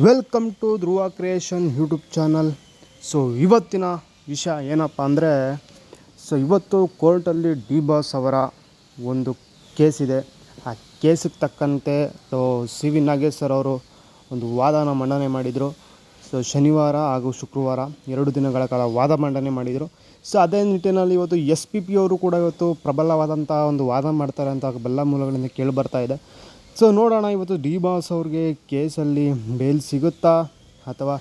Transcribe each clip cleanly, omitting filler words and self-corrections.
Welcome to Dhruva creation YouTube channel. So ಇವತ್ತಿನ ವಿಷಯ ಏನಪ್ಪ ಅಂದರೆ, ಇವತ್ತು ಕೋರ್ಟಲ್ಲಿ ಡಿ ಬಾಸ್ ಅವರ ಒಂದು ಕೇಸ್ ಇದೆ. ಆ ಕೇಸಿಗೆ ತಕ್ಕಂತೆ ಸಿ ವಿ ನಾಗೇಶ್ ಸರ್ ಅವರು ಒಂದು ವಾದನ ಮಂಡನೆ ಮಾಡಿದರು. ಶನಿವಾರ ಹಾಗೂ ಶುಕ್ರವಾರ 2 ದಿನಗಳ ಕಾಲ ವಾದ ಮಂಡನೆ ಮಾಡಿದರು. ಅದೇ ನಿಟ್ಟಿನಲ್ಲಿ ಇವತ್ತು SP ಅವರು ಕೂಡ ಇವತ್ತು ಪ್ರಬಲವಾದಂಥ ಒಂದು ವಾದ ಮಾಡ್ತಾರೆ ಅಂತ ಎಲ್ಲ ಮೂಲಗಳಿಂದ ಕೇಳಿಬರ್ತಾ ಇದೆ. ನೋಡೋಣ ಇವತ್ತು ಡಿ ಬಾಸ್ ಅವ್ರಿಗೆ ಕೇಸಲ್ಲಿ ಬೇಲ್ ಸಿಗುತ್ತಾ ಅಥವಾ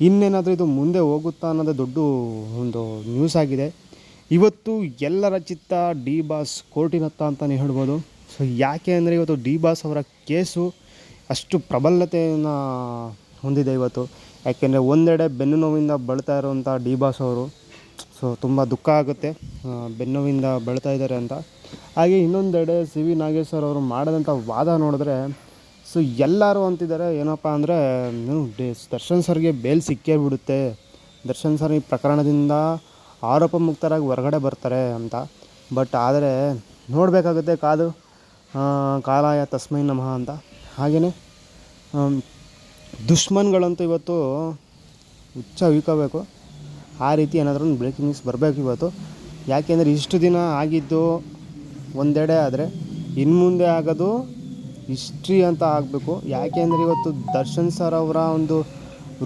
ಇನ್ನೇನಾದರೂ ಇದು ಮುಂದೆ ಹೋಗುತ್ತಾ ಅನ್ನೋದೇ ದೊಡ್ಡ ಒಂದು ನ್ಯೂಸ್ ಆಗಿದೆ. ಇವತ್ತು ಎಲ್ಲರ ಚಿತ್ತ ಡಿ ಬಾಸ್ ಕೋರ್ಟಿನತ್ತ ಅಂತಲೇ ಹೇಳ್ಬೋದು. ಯಾಕೆ ಅಂದರೆ ಇವತ್ತು ಡಿ ಬಾಸ್ ಅವರ ಕೇಸು ಅಷ್ಟು ಪ್ರಬಲತೆಯನ್ನು ಹೊಂದಿದೆ ಇವತ್ತು. ಯಾಕೆಂದರೆ ಒಂದೆಡೆ ಬೆನ್ನು ನೋವಿಂದ ಬಳಲ್ತಾ ಇರುವಂಥ ಡಿ ಬಾಸ್ ಅವರು, ತುಂಬ ದುಃಖ ಆಗುತ್ತೆ ಬೆನ್ನು ನೋವಿಂದ ಬಳಲ್ತಾ ಇದ್ದಾರೆ ಅಂತ. ಹಾಗೆ ಇನ್ನೊಂದೆಡೆ ಸಿ ವಿ ನಾಗೇಶ್ ಸರ್ ಅವರು ಮಾಡಿದಂಥ ವಾದ ನೋಡಿದ್ರೆ ಎಲ್ಲರೂ ಅಂತಿದ್ದಾರೆ ಏನಪ್ಪ ಅಂದರೆ, ದರ್ಶನ್ ಸರ್ಗೆ ಬೇಲ್ ಸಿಕ್ಕೇ ಬಿಡುತ್ತೆ, ದರ್ಶನ್ ಸರ್ ಈ ಪ್ರಕರಣದಿಂದ ಆರೋಪ ಮುಕ್ತರಾಗಿ ಹೊರಗಡೆ ಬರ್ತಾರೆ ಅಂತ. ಬಟ್ ಆದರೆ ನೋಡಬೇಕಾಗುತ್ತೆ ಕಾದು ಕಾಲಾಯ ತಸ್ಮೈ ನಮಃ ಅಂತ. ಹಾಗೆಯೇ ದುಶ್ಮನ್ಗಳಂತೂ ಇವತ್ತು ಹುಚ್ಚ ಹುಯ್ಕೋಬೇಕು. ಆ ರೀತಿ ಏನಾದರೂ ಒಂದು ಬ್ರೇಕಿಂಗ್ ನ್ಯೂಸ್ ಬರಬೇಕು ಇವತ್ತು. ಯಾಕೆಂದರೆ ಇಷ್ಟು ದಿನ ಆಗಿದ್ದು ಒಂದೆಡೆ ಆದರೆ ಇನ್ನು ಮುಂದೆ ಆಗೋದು ಹಿಸ್ಟ್ರಿ ಅಂತ ಆಗಬೇಕು. ಯಾಕೆಂದರೆ ಇವತ್ತು ದರ್ಶನ್ ಸರ್ ಅವರ ಒಂದು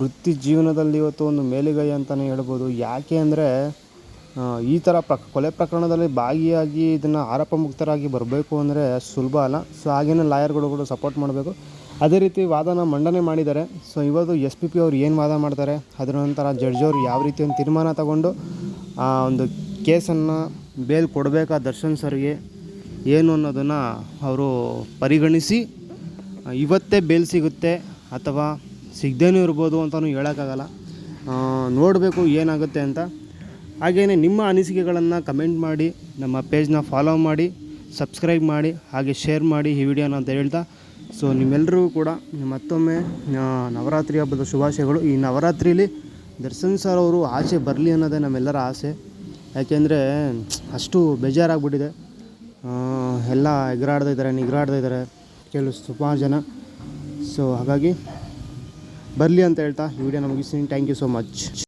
ವೃತ್ತಿ ಜೀವನದಲ್ಲಿ ಇವತ್ತು ಒಂದು ಮೇಲುಗೈ ಅಂತಲೇ ಹೇಳ್ಬೋದು. ಯಾಕೆ ಅಂದರೆ ಈ ಥರ ಕೊಲೆ ಪ್ರಕರಣದಲ್ಲಿ ಭಾಗಿಯಾಗಿ ಇದನ್ನು ಆರೋಪ ಮುಕ್ತರಾಗಿ ಬರಬೇಕು ಅಂದರೆ ಸುಲಭ ಅಲ್ಲ. ಹಾಗೇನೇ ಲಾಯರ್ಗಳು ಕೂಡ ಸಪೋರ್ಟ್ ಮಾಡಬೇಕು. ಅದೇ ರೀತಿ ವಾದನ ಮಂಡನೆ ಮಾಡಿದ್ದಾರೆ. ಇವತ್ತು SP ಅವರು ಏನು ವಾದ ಮಾಡ್ತಾರೆ, ಅದರ ನಂತರ ಜಡ್ಜ್ ಅವರು ಯಾವ ರೀತಿ ಒಂದು ತೀರ್ಮಾನ ತಗೊಂಡು ಆ ಒಂದು ಕೇಸನ್ನು ಬೇಲ್ ಕೊಡಬೇಕಾ ದರ್ಶನ್ ಸರ್ಗೆ ಏನು ಅನ್ನೋದನ್ನು ಅವರು ಪರಿಗಣಿಸಿ ಇವತ್ತೇ ಬೇಲ್ ಸಿಗುತ್ತೆ ಅಥವಾ ಸಿಗದೇನೂ ಇರ್ಬೋದು ಅಂತಲೂ ಹೇಳೋಕ್ಕಾಗಲ್ಲ. ನೋಡಬೇಕು ಏನಾಗುತ್ತೆ ಅಂತ. ಹಾಗೆಯೇ ನಿಮ್ಮ ಅನಿಸಿಕೆಗಳನ್ನು ಕಮೆಂಟ್ ಮಾಡಿ, ನಮ್ಮ ಪೇಜ್ನ ಫಾಲೋ ಮಾಡಿ, ಸಬ್ಸ್ಕ್ರೈಬ್ ಮಾಡಿ, ಹಾಗೆ ಶೇರ್ ಮಾಡಿ ಈ ವಿಡಿಯೋನ ಅಂತ ಹೇಳ್ತಾ, ನಿಮ್ಮೆಲ್ಲರಿಗೂ ಕೂಡ ಮತ್ತೊಮ್ಮೆ ನವರಾತ್ರಿ ಹಬ್ಬದ ಶುಭಾಶಯಗಳು. ಈ ನವರಾತ್ರಿಲಿ ದರ್ಶನ್ ಸರ್ ಅವರು ಆಚೆ ಬರಲಿ ಅನ್ನೋದೇ ನಮ್ಮೆಲ್ಲರ ಆಸೆ. ಯಾಕೆಂದರೆ ಅಷ್ಟು ಬೇಜಾರಾಗ್ಬಿಟ್ಟಿದೆ. ಎಲ್ಲ ನಿಗ್ರಾಡ್ತಾ ಇದ್ದಾರೆ ಸುಮಾರು ಜನ. ಹಾಗಾಗಿ ಬರಲಿ ಅಂತ ಹೇಳ್ತಾ ಈ ವಿಡಿಯೋನ ಮುಗಿಸ್ತೀನಿ. Thank you so much.